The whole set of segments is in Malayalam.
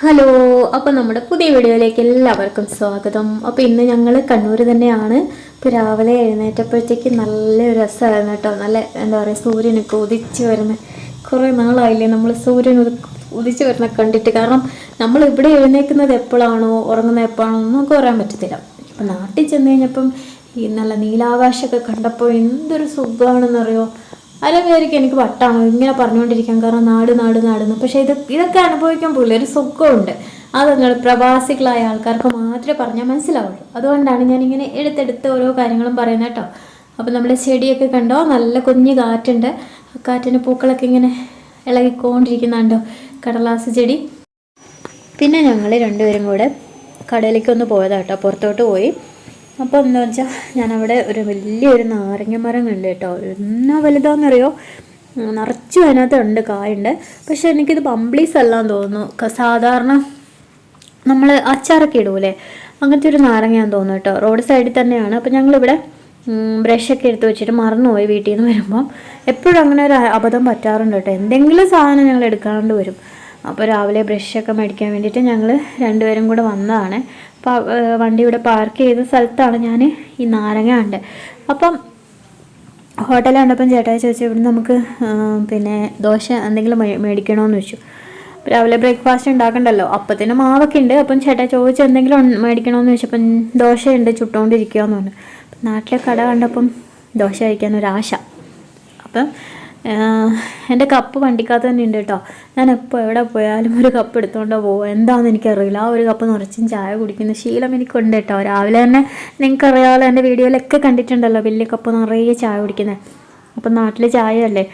ഹലോ, അപ്പോൾ നമ്മുടെ പുതിയ വീഡിയോയിലേക്ക് എല്ലാവർക്കും സ്വാഗതം. അപ്പോൾ ഇന്ന് ഞങ്ങൾ കണ്ണൂർ തന്നെയാണ്. ഇപ്പോൾ രാവിലെ എഴുന്നേറ്റപ്പോഴത്തേക്ക് നല്ലൊരു രസമായിരുന്നു കേട്ടോ. നല്ല എന്താ പറയുക, സൂര്യനൊക്കെ ഉദിച്ച് വരുന്ന കുറേ നാളായില്ലേ നമ്മൾ സൂര്യൻ ഉദിച്ച് വരുന്ന കണ്ടിട്ട്. കാരണം നമ്മൾ ഇവിടെ എഴുന്നേൽക്കുന്നത് എപ്പോഴാണോ ഉറങ്ങുന്നത് എപ്പോഴാണോ നമുക്ക് പറയാൻ പറ്റത്തില്ല. ഇപ്പം നാട്ടിൽ ചെന്ന് കഴിഞ്ഞപ്പം ഈ നല്ല നീലാകാശമൊക്കെ കണ്ടപ്പോൾ എന്തൊരു സുഖമാണെന്നറിയോ. അതിലേക്ക് എനിക്ക് വട്ടാണോ ഇങ്ങനെ പറഞ്ഞുകൊണ്ടിരിക്കാൻ, കാരണം നാട് നാട് നാടെന്ന്. പക്ഷേ ഇതൊക്കെ അനുഭവിക്കാൻ പോലും ഒരു സുഖമുണ്ട്. അത് നിങ്ങൾ പ്രവാസികളായ ആൾക്കാർക്ക് മാത്രമേ പറഞ്ഞാൽ മനസ്സിലാവുള്ളൂ. അതുകൊണ്ടാണ് ഞാനിങ്ങനെ എടുത്തെടുത്ത് ഓരോ കാര്യങ്ങളും പറയുന്നത് കേട്ടോ. അപ്പോൾ നമ്മുടെ ചെടിയൊക്കെ കണ്ടോ, നല്ല കുഞ്ഞ് കാറ്റുണ്ട്. ആ കാറ്റിന് പൂക്കളൊക്കെ ഇങ്ങനെ ഇളകിക്കൊണ്ടിരിക്കുന്നുണ്ടോ, കടലാസ് ചെടി. പിന്നെ ഞങ്ങൾ രണ്ടുപേരും കൂടെ കടയിലേക്കൊന്ന് പോയതാട്ടോ, പുറത്തോട്ട് പോയി. അപ്പോൾ എന്താ വെച്ചാൽ ഞാനവിടെ ഒരു വലിയൊരു നാരങ്ങ മരം കണ്ടു കേട്ടോ. എന്നാ വലുതാണെന്നറിയോ, നിറച്ചും അതിനകത്തുണ്ട്, കായുണ്ട്. പക്ഷെ എനിക്കിത് പംപ്ലീസ് അല്ലാന്ന് തോന്നുന്നു. സാധാരണ നമ്മൾ അച്ചാറൊക്കെ ഇടൂലേ, അങ്ങനത്തെ ഒരു നാരങ്ങയാന്ന് തോന്നുന്നു കേട്ടോ. റോഡ് സൈഡിൽ തന്നെയാണ്. അപ്പോൾ ഞങ്ങളിവിടെ ബ്രഷൊക്കെ എടുത്ത് വെച്ചിട്ട് മറന്നുപോയി വീട്ടിൽ നിന്ന് വരുമ്പം. എപ്പോഴും അങ്ങനെ ഒരു അബദ്ധം പറ്റാറുണ്ട് കേട്ടോ. എന്തെങ്കിലും സാധനം ഞങ്ങൾ എടുക്കാണ്ട് വരും. അപ്പോൾ രാവിലെ ബ്രഷൊക്കെ മേടിക്കാൻ വേണ്ടിയിട്ട് ഞങ്ങൾ രണ്ടുപേരും കൂടെ വന്നതാണ്. വണ്ടി ഇവിടെ പാർക്ക് ചെയ്ത സ്ഥലത്താണ് ഞാൻ ഈ നാരങ്ങ ഉണ്ട്. അപ്പം ഹോട്ടലിൽ കണ്ടപ്പം ചേട്ടായി ചോദിച്ചു, ഇവിടെ നമുക്ക് പിന്നെ ദോശ എന്തെങ്കിലും മേടിക്കണമെന്ന് വെച്ചു. രാവിലെ ബ്രേക്ക്ഫാസ്റ്റ് ഉണ്ടാക്കണ്ടല്ലോ, അപ്പത്തിന് മാവൊക്കെ ഉണ്ട്. അപ്പം ചേട്ടായി ചോദിച്ചു എന്തെങ്കിലും മേടിക്കണമെന്ന് വെച്ചപ്പം ദോശയുണ്ട് ചുട്ടുകൊണ്ടിരിക്കുകയെന്ന് പറഞ്ഞു. നാട്ടിലെ കട കണ്ടപ്പം ദോശ കഴിക്കാനൊരാശ. അപ്പം എൻ്റെ കപ്പ് വണ്ടിക്കകത്ത് തന്നെ ഉണ്ട് കേട്ടോ. ഞാൻ എപ്പോൾ എവിടെ പോയാലും ഒരു കപ്പ് എടുത്തുകൊണ്ടോ പോകും. എന്താണെന്ന് എനിക്കറിയില്ല. ആ ഒരു കപ്പ് നിറച്ചും ചായ കുടിക്കുന്ന ശീലം എനിക്കുണ്ട് കേട്ടോ. രാവിലെ തന്നെ നിങ്ങൾക്കറിയാമല്ലോ, എൻ്റെ വീഡിയോയിലൊക്കെ കണ്ടിട്ടുണ്ടല്ലോ വലിയ കപ്പ് നിറയെ ചായ കുടിക്കുന്നത്. അപ്പം നാട്ടിൽ ചായ അല്ലേ.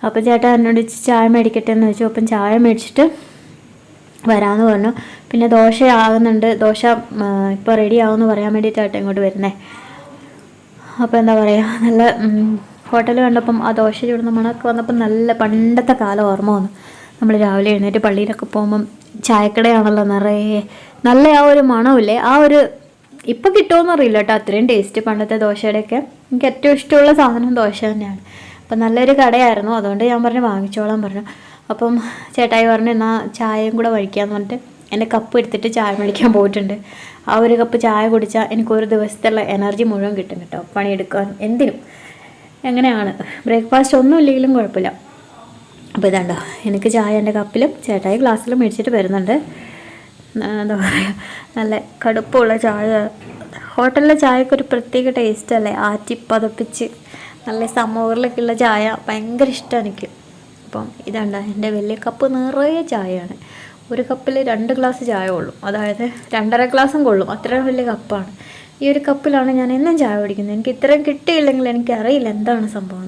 അപ്പം ചേട്ടാ എന്നോട് ചായ മേടിക്കട്ടെ എന്ന് വെച്ചു. അപ്പം ചായ മേടിച്ചിട്ട് വരാമെന്ന് പറഞ്ഞു. പിന്നെ ദോശ ആകുന്നുണ്ട്, ദോശ ഇപ്പോൾ റെഡി ആകുമെന്ന് പറയാൻ വേണ്ടിയിട്ടാട്ടോ ഇങ്ങോട്ട് വരുന്നത്. അപ്പോൾ എന്താ പറയുക, നല്ല ഹോട്ടൽ കണ്ടപ്പം ആ ദോശ ചൂടുന്ന മണമൊക്കെ വന്നപ്പം നല്ല പണ്ടത്തെ കാലം ഓർമ്മ വന്നു. നമ്മൾ രാവിലെ എഴുന്നേറ്റ് പള്ളിയിലൊക്കെ പോകുമ്പം ചായക്കടയാണല്ലോ നിറയെ, നല്ല ആ ഒരു മണമില്ലേ, ആ ഒരു ഇപ്പം കിട്ടുമോയെന്ന് അറിയില്ല കേട്ടോ. അത്രയും ടേസ്റ്റ് പണ്ടത്തെ ദോശയുടെയൊക്കെ. എനിക്ക് ഏറ്റവും ഇഷ്ടമുള്ള സാധനം ദോശ തന്നെയാണ്. അപ്പം നല്ലൊരു കടയായിരുന്നു, അതുകൊണ്ട് ഞാൻ പറഞ്ഞു വാങ്ങിച്ചോളാൻ പറഞ്ഞു. അപ്പം ചേട്ടായി പറഞ്ഞു എന്നാൽ ചായയും കൂടെ കഴിക്കാമെന്ന് പറഞ്ഞിട്ട് എൻ്റെ കപ്പ് എടുത്തിട്ട് ചായ മേടിക്കാൻ പോയിട്ടുണ്ട്. ആ ഒരു കപ്പ് ചായ കുടിച്ചാൽ എനിക്കൊരു ദിവസത്തുള്ള എനർജി മുഴുവൻ കിട്ടും കേട്ടോ, പണിയെടുക്കാൻ എന്തിനും. എങ്ങനെയാണ് ബ്രേക്ക്ഫാസ്റ്റ് ഒന്നും ഇല്ലെങ്കിലും കുഴപ്പമില്ല. അപ്പോൾ ഇതാണ്ടോ, എനിക്ക് ചായ എൻ്റെ കപ്പിലും ചേട്ടായി ഗ്ലാസ്സിലും മേടിച്ചിട്ട് വരുന്നുണ്ട്. എന്താ പറയുക, നല്ല കടുപ്പമുള്ള ചായ. ഹോട്ടലിലെ ചായക്കൊരു പ്രത്യേക ടേസ്റ്റ് അല്ലേ, ആറ്റി പതപ്പിച്ച് നല്ല സമോറിലൊക്കെ ഉള്ള ചായ ഭയങ്കര ഇഷ്ടമാണ് എനിക്ക്. അപ്പം ഇതാണ്ടോ, എൻ്റെ വലിയ കപ്പ് നിറയെ ചായയാണ്. ഒരു കപ്പിൽ 2 ഗ്ലാസ് ചായ കൊള്ളും, അതായത് 2.5 ഗ്ലാസും കൊള്ളും. അത്രയും വലിയ കപ്പാണ്. ഈ ഒരു കപ്പിലാണ് ഞാൻ എന്നും ചായ കുടിക്കുന്നത്. എനിക്ക് ഇത്രയും കിട്ടിയില്ലെങ്കിൽ എനിക്കറിയില്ല എന്താണ് സംഭവം.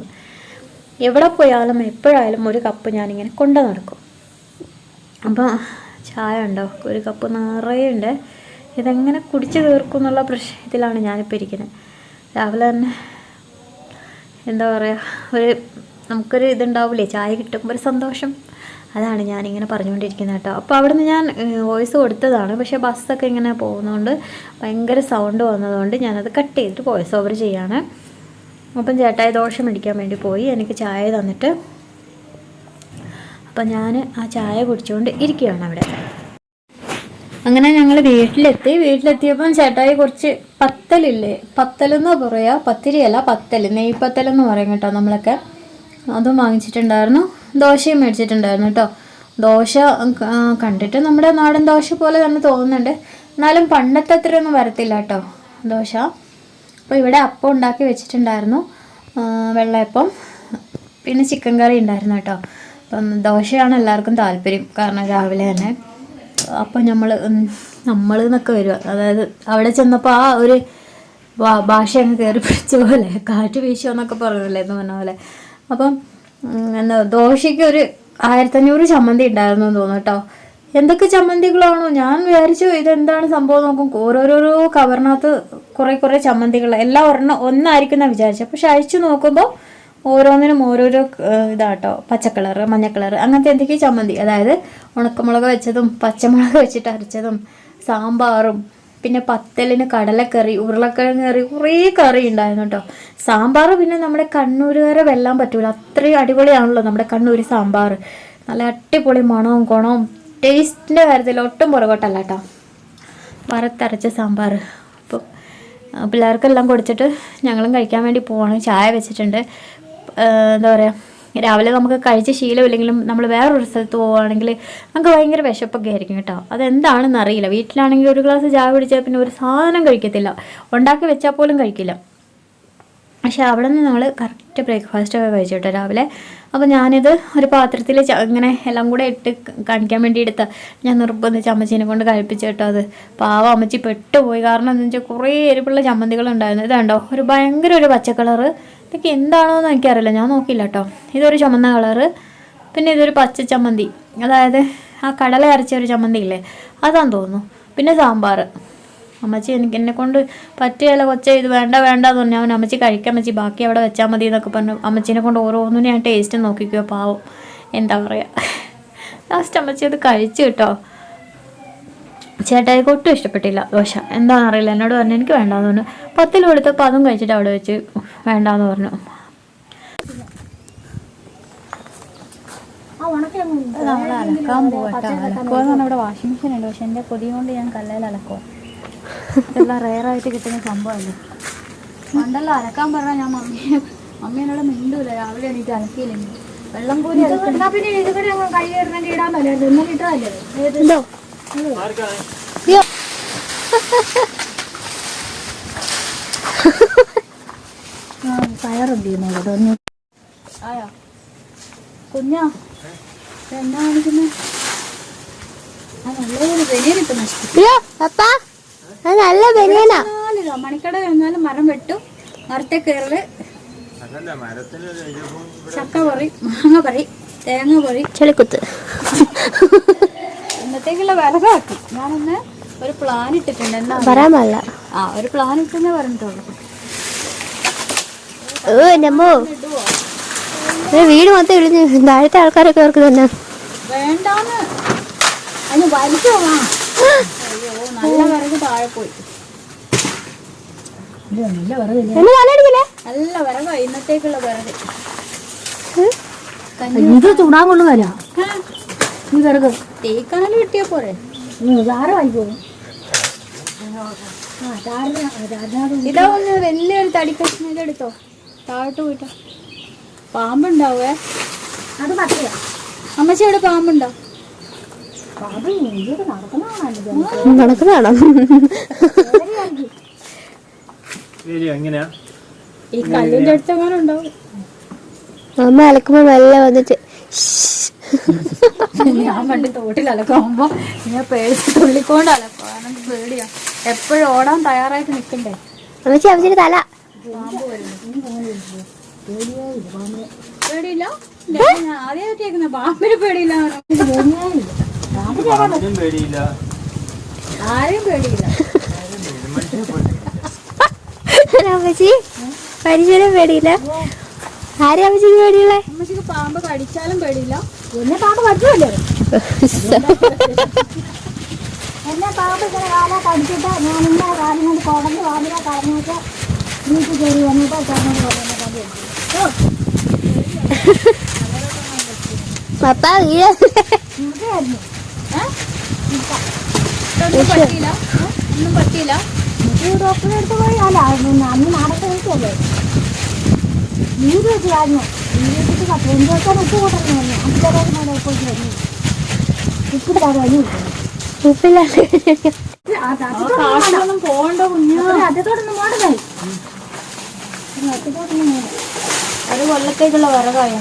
എവിടെ പോയാലും എപ്പോഴായാലും ഒരു കപ്പ് ഞാനിങ്ങനെ കൊണ്ടു നടക്കും. അപ്പോൾ ചായ ഉണ്ടോ, ഒരു കപ്പ് നിറയെ ഉണ്ട്. ഇതെങ്ങനെ കുടിച്ച് തീർക്കും എന്നുള്ള പ്രശ്നത്തിലാണ് ഞാനിപ്പോൾ ഇരിക്കുന്നത്. രാവിലെ തന്നെ എന്താ പറയുക, നമുക്കൊരു ഇതുണ്ടാവില്ലേ, ചായ കിട്ടുമ്പോൾ ഒരു സന്തോഷം. അതാണ് ഞാനിങ്ങനെ പറഞ്ഞുകൊണ്ടിരിക്കുന്നത് കേട്ടോ. അപ്പോൾ അവിടുന്ന് ഞാൻ വോയിസ് കൊടുത്തതാണ്, പക്ഷേ ബസ്സൊക്കെ ഇങ്ങനെ പോകുന്നതുകൊണ്ട് ഭയങ്കര സൗണ്ട് വന്നതുകൊണ്ട് ഞാനത് കട്ട് ചെയ്തിട്ട് വോയിസ് ഓവർ ചെയ്യാണ്. അപ്പം ചേട്ടായി ദോശ മേടിക്കാൻ വേണ്ടി പോയി, എനിക്ക് ചായ തന്നിട്ട്. അപ്പം ഞാൻ ആ ചായ കുടിച്ചുകൊണ്ട് ഇരിക്കുകയാണ് അവിടെ. അങ്ങനെ ഞങ്ങൾ വീട്ടിലെത്തിയപ്പം ചേട്ടായി കുറച്ച് പത്തലില്ലേ, പത്തലെന്ന് പറയുക, പത്തിരിയല്ല പത്തൽ, നെയ്പത്തലെന്ന് പറയും കേട്ടോ നമ്മളൊക്കെ. അതും വാങ്ങിച്ചിട്ടുണ്ടായിരുന്നു, ദോശയും മേടിച്ചിട്ടുണ്ടായിരുന്നു കേട്ടോ. ദോശ കണ്ടിട്ട് നമ്മുടെ നാടൻ ദോശ പോലെ തന്നെ തോന്നുന്നുണ്ട്, എന്നാലും പണ്ടത്തെ അത്രയൊന്നും വരത്തില്ല കേട്ടോ ദോശ. അപ്പോൾ ഇവിടെ അപ്പം ഉണ്ടാക്കി വെച്ചിട്ടുണ്ടായിരുന്നു, വെള്ളയപ്പം, പിന്നെ ചിക്കൻ കറി ഉണ്ടായിരുന്നു കേട്ടോ. അപ്പം ദോശയാണ് എല്ലാവർക്കും താല്പര്യം, കാരണം രാവിലെ തന്നെ. അപ്പം നമ്മൾ എന്നൊക്കെ വരിക, അതായത് അവിടെ ചെന്നപ്പോൾ ആ ഒരു ഭാഷ അങ്ങ് കയറി പിടിച്ച പോലെ, കാറ്റ് വീശോ എന്നൊക്കെ പറയുമല്ലേ എന്ന് പറഞ്ഞ പോലെ. അപ്പം എന്താ, ദോശയ്ക്ക് ഒരു 1500 ചമ്മന്തി ഉണ്ടായിരുന്നു എന്ന് തോന്നുന്നു കേട്ടോ. എന്തൊക്കെ ചമ്മന്തികളാണോ, ഞാൻ വിചാരിച്ചു ഇതെന്താണ് സംഭവം നോക്കും. ഓരോരോ കവറിനകത്ത് കുറേ ചമ്മന്തികൾ, എല്ലാം ഒന്നായിരിക്കും എന്നാണ് വിചാരിച്ചത്. പക്ഷെ അഴിച്ചു നോക്കുമ്പോൾ ഓരോന്നിനും ഓരോരോ ഇതാട്ടോ, പച്ചക്കളറ്, മഞ്ഞക്കളറ്, അങ്ങനത്തെ എന്തൊക്കെയോ ചമ്മന്തി. അതായത് ഉണക്കമുളക് വെച്ചതും പച്ചമുളക് വെച്ചിട്ട് അരച്ചതും സാമ്പാറും, പിന്നെ പത്തലിന് കടലക്കറി, ഉരുളക്കിഴങ്ങ് കറി, കുറേ കറി ഉണ്ടായിരുന്നു കേട്ടോ. സാമ്പാർ പിന്നെ നമ്മുടെ കണ്ണൂരുകാരെ വെല്ലാൻ പറ്റൂല, അത്രയും അടിപൊളിയാണല്ലോ നമ്മുടെ കണ്ണൂർ സാമ്പാർ. നല്ല അടിപൊളി മണവും ഗുണവും ടേസ്റ്റിൻ്റെ കാര്യത്തിൽ ഒട്ടും പുറകോട്ടല്ല കേട്ടോ. വറുത്തരച്ച സാമ്പാർ. അപ്പോൾ പിള്ളേർക്കെല്ലാം കൊടുത്തിട്ട് ഞങ്ങളും കഴിക്കാൻ വേണ്ടി പോവാണ്. ചായ വെച്ചിട്ടുണ്ട്. എന്താ പറയുക, രാവിലെ നമുക്ക് കഴിച്ച ശീലമില്ലെങ്കിലും നമ്മൾ വേറൊരു സ്ഥലത്ത് പോവുകയാണെങ്കിൽ നമുക്ക് ഭയങ്കര വിശപ്പൊക്കെ ആയിരിക്കും കേട്ടോ. അതെന്താണെന്ന് അറിയില്ല. വീട്ടിലാണെങ്കിൽ ഒരു ഗ്ലാസ് ചായ കുടിച്ചാൽ പിന്നെ ഒരു സാധനം കഴിക്കത്തില്ല, ഉണ്ടാക്കി വെച്ചാൽ പോലും കഴിക്കില്ല. പക്ഷെ അവിടെ നിന്ന് നമ്മൾ കറക്റ്റ് ബ്രേക്ക്ഫാസ്റ്റൊക്കെ കഴിച്ചു കേട്ടോ രാവിലെ. അപ്പോൾ ഞാനിത് ഒരു പാത്രത്തിൽ ഇങ്ങനെ എല്ലാം കൂടെ ഇട്ട് കാണിക്കാൻ വേണ്ടി എടുത്ത ഞാൻ നിർബന്ധിച്ച് അമ്മച്ചീനെ കൊണ്ട് കഴിപ്പിച്ചു കേട്ടോ. അത് പാവം അമ്മച്ചി പെട്ടുപോയി. കാരണം എന്താണെന്ന് വെച്ചാൽ കുറേ എരിവുള്ള ചമ്മന്തികളുണ്ടായിരുന്നു. ഇതുണ്ടോ ഒരു ഭയങ്കര ഒരു പച്ച കളറ്. ഇതൊക്കെ എന്താണോ എന്ന് എനിക്കറിയില്ല, ഞാൻ നോക്കിയില്ല കേട്ടോ. ഇതൊരു ചുമന്ന കളറ്, പിന്നെ ഇതൊരു പച്ച ചമ്മന്തി, അതായത് ആ കടല അരച്ച ഒരു ചമ്മന്തി ഇല്ലേ, അതാന്ന് തോന്നുന്നു. പിന്നെ സാമ്പാർ. അമ്മച്ചി എന്നെ കൊണ്ട് പറ്റിയല്ല കൊച്ചേ, ഇത് വേണ്ട വേണ്ടെന്ന് പറഞ്ഞു. അവൻ അമ്മച്ചി കഴിക്കാൻ അമ്മച്ചി ബാക്കി അവിടെ വെച്ചാൽ മതി എന്നൊക്കെ പറഞ്ഞു. അമ്മച്ചീനെ കൊണ്ട് ഓരോന്നും ഞാൻ ടേസ്റ്റ് നോക്കിക്കോ. പാവം, എന്താ പറയുക. ലാസ്റ്റ് അമ്മച്ചി അത് കഴിച്ചു കേട്ടോ. ചേട്ടായിക്ക് ഒട്ടും ഇഷ്ടപ്പെട്ടില്ല ദോശ. എന്താണെന്നറിയില്ല, എന്നോട് പറഞ്ഞു എനിക്ക് വേണ്ടാന്ന് പറഞ്ഞു. 10 കൊടുത്തപ്പോൾ അതും കഴിച്ചിട്ട് അവിടെ വെച്ച് വേണ്ടാന്ന് പറഞ്ഞു. നമ്മൾ അലക്കാൻ പോകട്ടോ. അലക്കുമെന്ന് പറഞ്ഞാൽ ഇവിടെ വാഷിംഗ് മെഷീൻ ഉണ്ട്, പക്ഷെ എൻ്റെ കൊതി കൊണ്ട് ഞാൻ കല്ലയിൽ അലക്കുക. ഇതെല്ലാം റെയറായിട്ട് കിട്ടുന്ന സംഭവമല്ലേ. പണ്ടല്ല അലക്കാൻ പറഞ്ഞാൽ ഞാൻ മമ്മീനോട് മിണ്ടൂല. രാവിലെ എണീറ്റ് അലക്കിയില്ലെങ്കിൽ വെള്ളം കൂടി പിന്നെ ഇത് കൂടി കൈ ഇടണമെങ്കിൽ ഇടാമല്ലോ. ഇന്നലെ ഇട്ടതല്ലേ. പയറുണ്ട് ആയോ കുഞ്ഞാ, എന്താ കാണിക്കുന്നത്? മണിക്കട കഴിഞ്ഞാലും മരം വെട്ടും, മരത്തെ കയറല്, ചക്ക പറി, മാങ്ങ പറി, തേങ്ങ പറി, ചെളിക്കുത്ത്. ഇന്നത്തേക്കുള്ള വിറകാക്കി ഞാനൊന്ന് ഒരു പ്ലാൻ ഇട്ടിട്ടുണ്ട്. എന്താ പറയാമല്ല, ഒരു പ്ലാൻ ഇട്ടെന്നേ പറഞ്ഞിട്ടുള്ളൂ. വീട് മൊത്തം ഇടിഞ്ഞ് താഴത്തെ ആൾക്കാരൊക്കെ അവർക്ക് തന്നെ വേണ്ടാന്ന് അതിന് വലിച്ചോ. അയ്യോ നല്ല വിറക് താഴെ പോയി. നല്ല വിറകാ ഇന്നത്തേക്കുള്ള വിറക്. ഇത് ചൂടാൻ കൊള്ളുകയല്ല ഈ വിറക്. തേക്കാനല് കിട്ടിയാ പോരെ. ഇതാ ഒന്ന് വലിയൊരു തടി കഷ്ണം ഇതെടുത്തോ, താഴോട്ട് പോയിട്ടോ. പാമ്പുണ്ടാവേ, അത് പറ്റില്ല. അമ്മച്ചി അവിടെ പാമ്പുണ്ടോ? നടക്കുന്നതാണോ? ഈ കല്ലിന്റെ അടുത്തെങ്ങനെ ഉണ്ടാവും. അമ്മ അലക്കുമ്പോ വെള്ള വന്നിട്ട് ഞാൻ പണ്ട് തോട്ടിൽ അലക്കുമ്പോ ഞാൻ പേടിച്ച് തുള്ളിക്കൊണ്ട് അലക്കും. കാരണം പേടിയാ, എപ്പോഴും ഓടാൻ തയ്യാറായിട്ട് നിക്കണ്ടേ. അമ്മച്ചി അമ്മച്ചിന്റെ തല പേടിയില്ല. ആദ്യമായിട്ട് കേൾക്കുന്ന പാമ്പിന് പേടിയില്ല. ആരെയും പേടിയില്ല. അമ്മച്ചി പരിചയം പേടിയില്ല. ആരെയും അമ്മച്ചിക്ക് പേടിയില്ല. അമ്മച്ചിക്ക് പാമ്പ് കടിച്ചാലും പേടിയില്ല. എന്നെ പാമ്പ് കടിച്ചല്ലേ. എന്നെ പാമ്പ് ഇങ്ങനെ കാല കടിച്ചിട്ട് ഞാൻ ഇങ്ങനെ കാലം കൊണ്ട് കുടഞ്ഞ് പാമ്പിനെ കളഞ്ഞിട്ട് വീട്ടിൽ കയറി വന്നപ്പോൾ പപ്പാ പറ്റിയില്ല, ഒന്നും പറ്റിയില്ല. ഡോക്ടറെ അടുത്ത് പോയി അല്ല അന്ന് നാടൊക്കെ വെച്ചല്ലേ നീര് വെച്ചായിരുന്നു. നീര് വെച്ചിട്ട് 15 ദിവസം ഉപ്പ് കൂട്ടുന്നു. അഞ്ചര പോയി കഴിഞ്ഞു. ഉപ്പിട്ടാണ് വലിയ ഉപ്പില്ലാതൊന്നും പോകണ്ട കുഞ്ഞു. അറ്റത്തോടൊന്നും പോകണ്ടേ. അത് കൊല്ലത്തേക്കുള്ള വിറകായ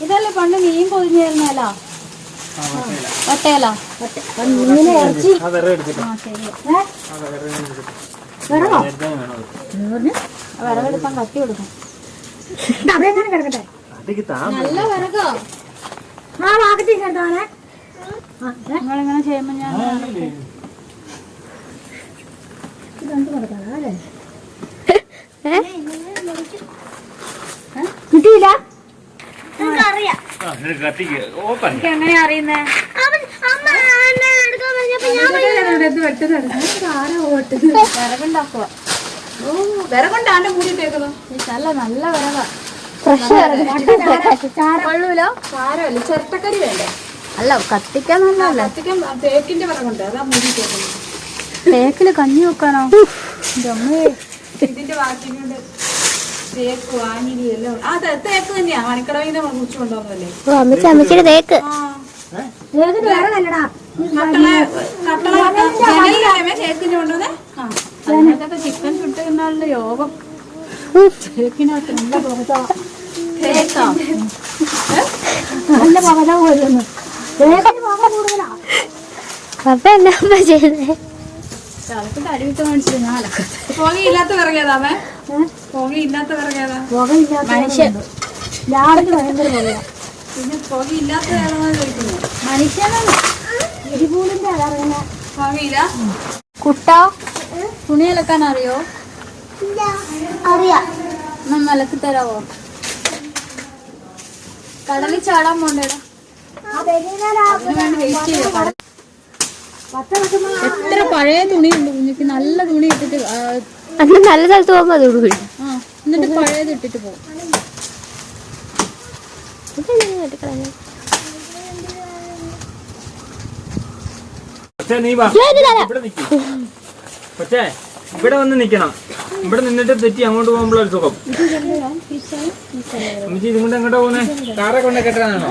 ഇതല്ലേ പണ്ട് മീൻ പൊതിഞ്ഞായിരുന്നല്ലോ. വട്ടയല മീനെ ഇറച്ചി. വിറകെടുക്കാൻ കത്തി കൊടുക്കും. കിടക്കട്ടെ, നല്ല വിറകാ. നിങ്ങളിങ്ങനെ ചെയ്യുമ്പോ ഞാൻ കിട്ടിയില്ല. എങ്ങനെയാ അറിയുന്നേ? വിറകുണ്ടാക്കുക. വിറകുണ്ടാണ്ട് മൂടിട്ടേക്കുന്നു. നല്ല നല്ല വിറകാ. കൊള്ളൂല. സാരമല്ല, ചിരട്ടക്കരി വേണ്ടേ? അല്ല കത്തിക്കാൻ നല്ലതല്ലേ? തേക്കിന്റെ വിറകുണ്ട്, അതാ മുടി തേക്കില് കഞ്ഞി വെക്കാനോ? ഇതിന്റെ ബാക്കി കൊണ്ട് തേക്ക് വാങ്ങിയില്ലോ. ആ തേക്ക് തന്നെയാ മണിക്കടവിൽ നിന്ന് മുറിച്ചു കൊണ്ടുപോകുന്നല്ലേ. അമ്മച്ചിയുടെ തേക്ക് തേക്കിന് കൊണ്ടുവന്നേ. അതിനകത്തൊക്കെ ചിക്കൻ ചുട്ടുള്ള യോഗം തേക്കിനകത്ത് തേക്കാ നല്ല പകല പോരുന്നു. അപ്പൊ എന്താ ചെയ്തേ? അടിവിട്ട് മേടിച്ചു ഞാൻ പുകയില്ലാത്ത വിറകിയതാമേ. പുകയില്ലാത്ത വിറകിയതാ മനുഷ്യൻ രാവിലെ ഭയങ്കര പുകയാ. പിന്നെ പുകയില്ലാത്ത ഏതാണെന്ന് ചോദിക്കുന്നു. മനുഷ്യനാണ് ഇടിപൂളിന്റെ അതാണ് പുകയില്ല. കുട്ടാ തുണി അലക്കാൻ അറിയോ? അറിയാം. ഒന്ന് അലക്കി തരാവോ? കടലിൽ ചാടാൻ പോണ്ടേടാ. എത്ര പഴയ തുണിയുണ്ട് കുഞ്ഞിക്ക്. നല്ല തുണി ഇട്ടിട്ട് അന്ന് നല്ല സ്ഥലത്ത് പോകുമ്പോ അതോട് കൂടി എന്നിട്ട് പഴയത് ഇട്ടിട്ട് പോകും. പക്ഷേ ഇവിടെ വന്ന് നിക്കണം. ഇവിടെ നിന്നിട്ട് തെറ്റി അങ്ങോട്ട് പോകുമ്പോഴൊരു സുഖം. അമ്മച്ചി ഇതും കൊണ്ട് എങ്ങോട്ടാ പോകുന്നേ? കാറെ കൊണ്ട് കെട്ടാനാണോ?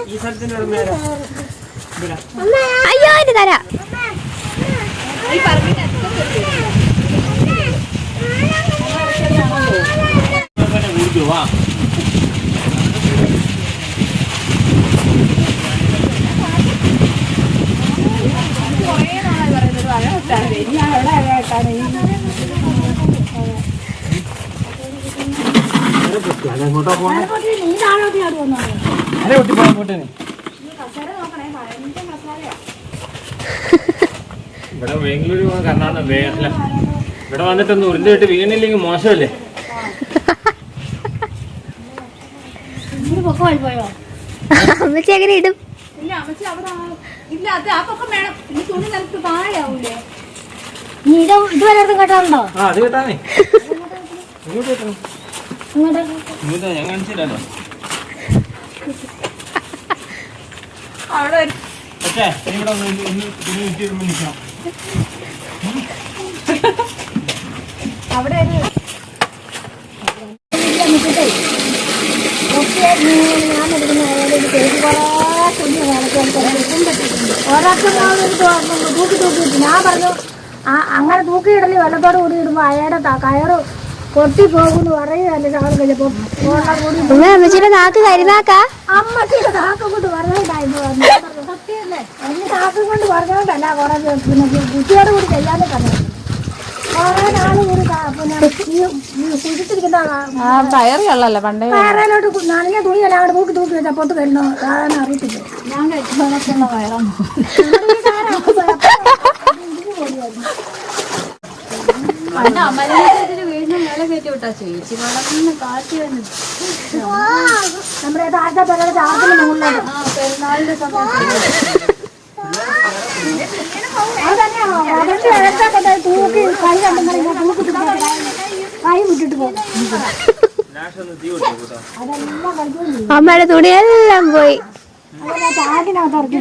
ഈ സ്ഥലത്തിന്റെ ഉടമയാരാ? അയ്യോ എന്റെ തരാ. വാ അതെങ്ങോട്ടാ പോണേ? ഇവിടെ ബാംഗ്ലൂർ കർണാടക അല്ല, ഇവിടെ വന്നിട്ടൊന്ന് ഉരുണ്ടിട്ട് വീണില്ലെങ്കിൽ മോശമല്ലേ? അമ്മച്ചി എങ്ങനെ ഇടും? ഇല്ല അമ്മച്ചി അവിടെ ഇല്ല. അത് ആ പൊക്കം വേണം. ഈ തുണി നിലത്ത് താഴെയാവൂലേ? ഇതുവരെ കേട്ടാറുണ്ടോ? ആ അത് കേട്ടാന്നേ. ഇങ്ങോട്ട് കേട്ടോ. ഇങ്ങോട്ടാ ഞാൻ കാണിച്ചില്ലല്ലോ. അവിടെ പക്ഷേ ഇവിടെ തുണി ഇട്ടിരുമ്പോ നിൽക്കണം. അവിടെ ഞാൻ പറഞ്ഞു അങ്ങനെ തൂക്കിയിടല് വെള്ളത്തോട് കൂടി ഇടുമ്പോ അയാളുടെ കയറ് പൊട്ടി പോകുന്നു പറയുകയല്ലേ സാറ് കഴിഞ്ഞപ്പോ അമ്മച്ചിയുടെ നാക്ക് കരിനാക്കാ. അമ്മച്ചിയുടെ നാക്ക് കൊണ്ട് പറഞ്ഞോണ്ടായിരുന്നു. സത്യല്ലേ എന്നെ നാക്ക് കൊണ്ട് പറഞ്ഞോണ്ടല്ല കുറെ പിന്നെ കുട്ടിയോട് കൂടി ചെയ്യാതെ പറഞ്ഞു. കുറെ നാള് കൂടി പിന്നെ കുടിച്ചിരിക്കുന്ന കയറിയല്ലേ പണ്ടേ കയറയിലോട്ട് നനഞ്ഞ തുണിയല്ല അവിടെ തൂക്കി തൂക്കി വെച്ചാൽ പൊത്ത് വരുന്നോ സാധാരണ അറിയത്തില്ല. ഞാൻ കഴിച്ചതൊക്കെയുള്ള കയറാൻ പണ്ട് അമലത്തിന് വീടിന് മേലെ കയറ്റി വിട്ടാ ചേച്ചി വളർന്ന് കാറ്റ് വന്നു. നമ്മുടെ താഴത്തെ പേരുടെ ചാർജിന് മുകളിലാണ്. പെരുന്നാളിന്റെ സമയത്ത് അതന്നെയാണോ അതൊക്കെ ഇഴക്കൊക്കെ തൂക്കി കൈ കണ്ടെങ്കിൽ തൂക്കി കൈ വിട്ടിട്ട് പോകും. അതെല്ലാം കളിക്കും. അമ്മയുടെ തുണിയെല്ലാം പോയി. അതെ ചാക്കിനകത്ത് ഇറക്കി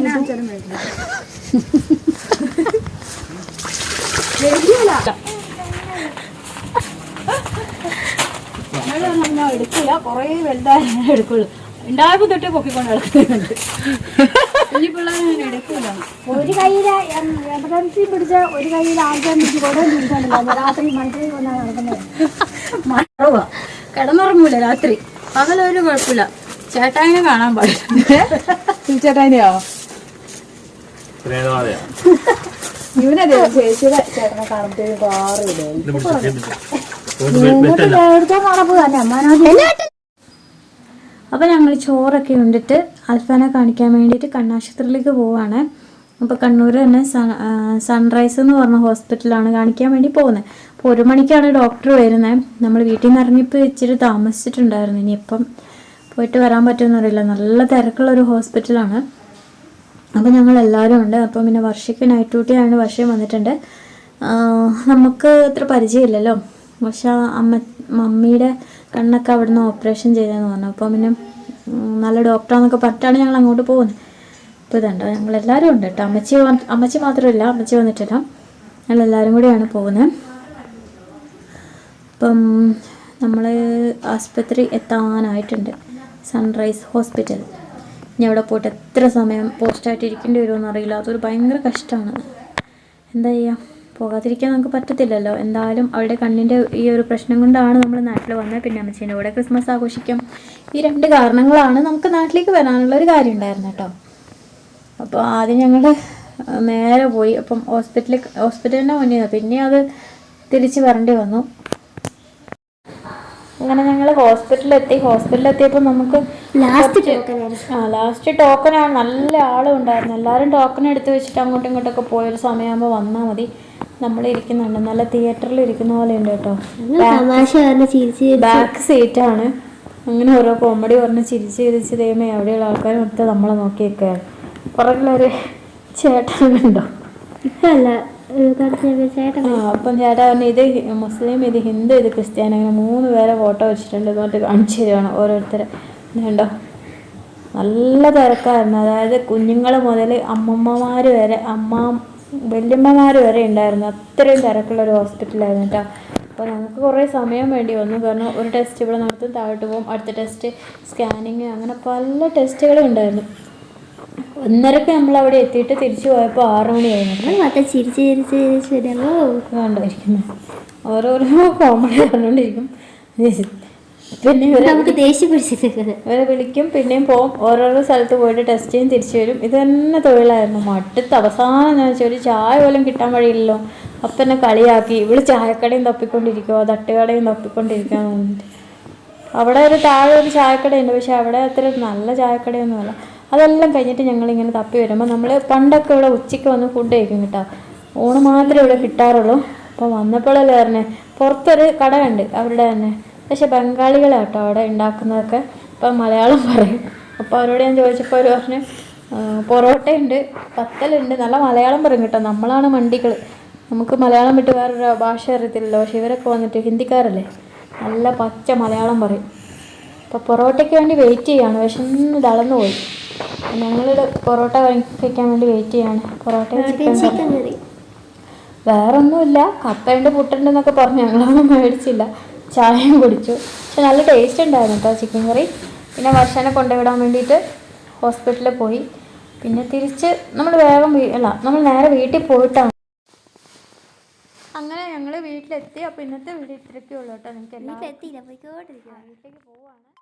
എടുക്കില്ല. കൊറേ വലുതായ എടുക്കുള്ളൂ. ഉണ്ടായപ്പോ തൊട്ട് പൊക്കിക്കൊണ്ട് എടുക്കുന്നുണ്ട്. ഈ പിള്ളേരെ ഞാൻ എടുക്കൂല. ഒരു കയ്യില് എമർജൻസി പിടിച്ച ഒരു കയ്യിൽ ആൾക്കാർ കൊടം പിടിച്ചോണ്ടില്ല. രാത്രി മനുഷ്യർ കൊണ്ടാണ് നടക്കുന്നത്. മഴവാ കിടന്നുറങ്ങൂല രാത്രി. പകലൊരു കുഴപ്പമില്ല. ചേട്ടായിനെ കാണാൻ പാടില്ല. ചേട്ടായിനെയോ ഇവനതെ ചേച്ചിയുടെ ചേട്ടനെ കാണുമ്പോഴത്തേക്കും അപ്പോൾ ഞങ്ങൾ ചോറൊക്കെ ഉണ്ടിട്ട് അൽഫാനെ കാണിക്കാൻ വേണ്ടിയിട്ട് കണ്ണാശുപത്രിയിലേക്ക് പോവാണ്. അപ്പോൾ കണ്ണൂർ തന്നെ സൺറൈസ് എന്ന് പറഞ്ഞ ഹോസ്പിറ്റലാണ് കാണിക്കാൻ വേണ്ടി പോകുന്നത്. അപ്പോൾ 1 മണിക്കാണ് ഡോക്ടർ വരുന്നത്. നമ്മൾ വീട്ടിൽ നിന്ന് ഇറങ്ങിയപ്പോൾ ഇച്ചിരി താമസിച്ചിട്ടുണ്ടായിരുന്നു. ഇനിയിപ്പം പോയിട്ട് വരാൻ പറ്റുമെന്ന് അറിയില്ല. നല്ല തിരക്കുള്ളൊരു ഹോസ്പിറ്റലാണ്. അപ്പോൾ ഞങ്ങൾ എല്ലാവരും ഉണ്ട്. അപ്പം പിന്നെ വർഷയ്ക്ക് നൈറ്റ് ഡ്യൂട്ടി ആയതുകൊണ്ട് വർഷം വന്നിട്ടുണ്ട്. നമുക്ക് അത്ര പരിചയമില്ലല്ലോ. പക്ഷെ മമ്മിയുടെ കണ്ണൊക്കെ അവിടുന്ന് ഓപ്പറേഷൻ ചെയ്തതെന്ന് പറഞ്ഞു. അപ്പോൾ പിന്നെ നല്ല ഡോക്ടറാന്നൊക്കെ പറഞ്ഞിട്ടാണ് ഞങ്ങൾ അങ്ങോട്ട് പോകുന്നത്. അപ്പോൾ ഇതുണ്ടോ ഞങ്ങളെല്ലാവരും ഉണ്ട് കേട്ടോ. അമ്മച്ചി മാത്രമല്ല, അമ്മച്ചി വന്നിട്ടില്ല, ഞങ്ങളെല്ലാവരും കൂടെയാണ് പോകുന്നത്. അപ്പം നമ്മൾ ആസ്പത്രി എത്താനായിട്ടുണ്ട്, സൺറൈസ് ഹോസ്പിറ്റൽ. ഇനി അവിടെ പോയിട്ട് എത്ര സമയം പോസ്റ്റായിട്ട് ഇരിക്കേണ്ടി വരുമെന്ന് അറിയില്ല. അതൊരു ഭയങ്കര കഷ്ടമാണ്. എന്താ ചെയ്യുക, പോകാതിരിക്കാൻ നമുക്ക് പറ്റത്തില്ലല്ലോ. എന്തായാലും അവളുടെ കണ്ണിൻ്റെ ഈ ഒരു പ്രശ്നം കൊണ്ടാണ് നമ്മൾ നാട്ടിൽ വന്നത്. പിന്നെ അമ്മച്ചീൻ്റെ കൂടെ ക്രിസ്മസ് ആഘോഷിക്കാം. ഈ 2 കാരണങ്ങളാണ് നമുക്ക് നാട്ടിലേക്ക് വരാനുള്ളൊരു കാര്യം ഉണ്ടായിരുന്നു കേട്ടോ. അപ്പോൾ ആദ്യം ഞങ്ങൾ നേരെ പോയി. അപ്പം ഹോസ്പിറ്റലിൻ്റെ മുന്നിൽ നിന്ന് പിന്നെ അത് തിരിച്ച് വരേണ്ടി വന്നു. അങ്ങനെ ഞങ്ങൾ ഹോസ്പിറ്റലിലെത്തിയപ്പോൾ നമുക്ക് ലാസ്റ്റ് ടോക്കനാണ്. നല്ല ആളും ഉണ്ടായിരുന്നു. എല്ലാവരും ടോക്കൺ എടുത്ത് വെച്ചിട്ട് അങ്ങോട്ടും ഇങ്ങോട്ടൊക്കെ പോയൊരു സമയമാകുമ്പോൾ വന്നാൽ മതി. നമ്മൾ ഇരിക്കുന്നുണ്ട്, നല്ല തിയേറ്ററിൽ ഇരിക്കുന്ന പോലെ ഉണ്ട് കേട്ടോ. ബാക്ക് സീറ്റാണ്. അങ്ങനെ ഓരോ കോമഡി പറഞ്ഞ് ചിരിച്ച് ദൈവമേ അവിടെയുള്ള ആൾക്കാർ മൊത്തം നമ്മളെ നോക്കിയൊക്കെയാണ്. പുറകിലൊരു ചേട്ടനുണ്ടോ? അപ്പം ചേട്ടാ പറഞ്ഞു ഇത് മുസ്ലിം, ഇത് ഹിന്ദു, ഇത് ക്രിസ്ത്യാനി, അങ്ങനെ 3 പേരെ ഫോട്ടോ വെച്ചിട്ടുണ്ട് എന്നിട്ട് കാണിച്ചു തരുവാണ് ഓരോരുത്തരെ. ഇതുണ്ടോ നല്ല തിരക്കായിരുന്നു. അതായത് കുഞ്ഞുങ്ങൾ മുതൽ അമ്മമ്മമാർ വരെ, വല്യമ്മമാർ വരെ ഉണ്ടായിരുന്നു. അത്രയും തിരക്കുള്ളൊരു ഹോസ്പിറ്റലായിരുന്നു കേട്ടോ. അപ്പോൾ ഞങ്ങൾക്ക് കുറേ സമയം വേണ്ടി വന്നു. കാരണം ഒരു ടെസ്റ്റ് ഇവിടെ നടത്തും, താഴോട്ട് പോകും, അടുത്ത ടെസ്റ്റ് സ്കാനിങ്, അങ്ങനെ പല ടെസ്റ്റുകളും ഉണ്ടായിരുന്നു. 1:30 നമ്മളവിടെ എത്തിയിട്ട് തിരിച്ചു പോയപ്പോൾ 6 മണിയായിരുന്നു. കണ്ടിരിക്കുന്നത് ഓരോരോ കോമഡി പറഞ്ഞുകൊണ്ടിരിക്കും. പിന്നെ ഇവരെ വിളിക്കും, പിന്നെയും പോവും, ഓരോരോ സ്ഥലത്ത് പോയിട്ട് ടെസ്റ്റ് ചെയ്യും, തിരിച്ചു വരും. ഇത് തന്നെ തൊഴിലായിരുന്നു. മടുത്ത് അവസാനം ഞാൻ വെച്ചാൽ ഒരു ചായ പോലും കിട്ടാൻ വഴിയില്ലല്ലോ. അപ്പം എന്നെ കളിയാക്കി, ഇവിടെ ചായക്കടയും തപ്പിക്കൊണ്ടിരിക്കുമോ, തട്ടുകടയും തപ്പിക്കൊണ്ടിരിക്കാന്ന് പറഞ്ഞിട്ട്. അവിടെ ഒരു താഴെ ഒരു ചായക്കടയുണ്ട്, പക്ഷെ അവിടെ അത്ര നല്ല ചായക്കടയൊന്നുമല്ല. അതെല്ലാം കഴിഞ്ഞിട്ട് ഞങ്ങളിങ്ങനെ തപ്പി വരുമ്പോൾ നമ്മൾ പണ്ടൊക്കെ ഇവിടെ ഉച്ചയ്ക്ക് വന്ന് ഫുഡ് കഴിക്കും കേട്ടോ. ഊണ് മാത്രമേ ഇവിടെ കിട്ടാറുള്ളൂ. അപ്പോൾ വന്നപ്പോഴല്ലേ പറഞ്ഞേ പുറത്തൊരു കട ഉണ്ട് അവരുടെ തന്നെ, പക്ഷെ ബംഗാളികളാട്ടോ അവിടെ ഉണ്ടാക്കുന്നതൊക്കെ. ഇപ്പം മലയാളം പറയും. അപ്പോൾ അവരോട് ഞാൻ ചോദിച്ചപ്പോൾ അവർ പറഞ്ഞു പൊറോട്ടയുണ്ട്, പത്തലുണ്ട്, നല്ല മലയാളം പറയും കേട്ടോ. നമ്മളാണ് മണ്ടികൾ, നമുക്ക് മലയാളം വിട്ട് വേറൊരു ഭാഷ അറിയത്തില്ലല്ലോ. പക്ഷെ ഇവരൊക്കെ വന്നിട്ട് ഹിന്ദിക്കാരല്ലേ, നല്ല പച്ച മലയാളം പറയും. അപ്പോൾ പൊറോട്ടയ്ക്ക് വേണ്ടി വെയിറ്റ് ചെയ്യാണ്. വിശന്ന് തളർന്നു പോയി. ഞങ്ങളിവിടെ പൊറോട്ട കഴിക്കാൻ വേണ്ടി വെയിറ്റ് ചെയ്യാണ്. പൊറോട്ട ചിക്കൻ കറി, വേറൊന്നുമില്ല. കപ്പയുണ്ട്, പുട്ടുണ്ടെന്നൊക്കെ പറഞ്ഞു. ഞങ്ങളൊന്നും മേടിച്ചില്ല, ചായയും കുടിച്ചു. പക്ഷെ നല്ല ടേസ്റ്റ് ഉണ്ടായിരുന്നു കേട്ടോ ചിക്കൻ കറി. പിന്നെ വർഷനെ കൊണ്ടുവിടാൻ വേണ്ടിയിട്ട് ഹോസ്പിറ്റലിൽ പോയി. പിന്നെ തിരിച്ച് നമ്മൾ നമ്മൾ നേരെ വീട്ടിൽ പോയിട്ടാണ്. അങ്ങനെ ഞങ്ങൾ വീട്ടിലെത്തി. അപ്പോൾ ഇന്നത്തെ വീഡിയോ ഇത്രയൊക്കെ ഉള്ളൂ കേട്ടോ. നിങ്ങൾക്ക് വീട്ടിലേക്ക് പോവാണ്.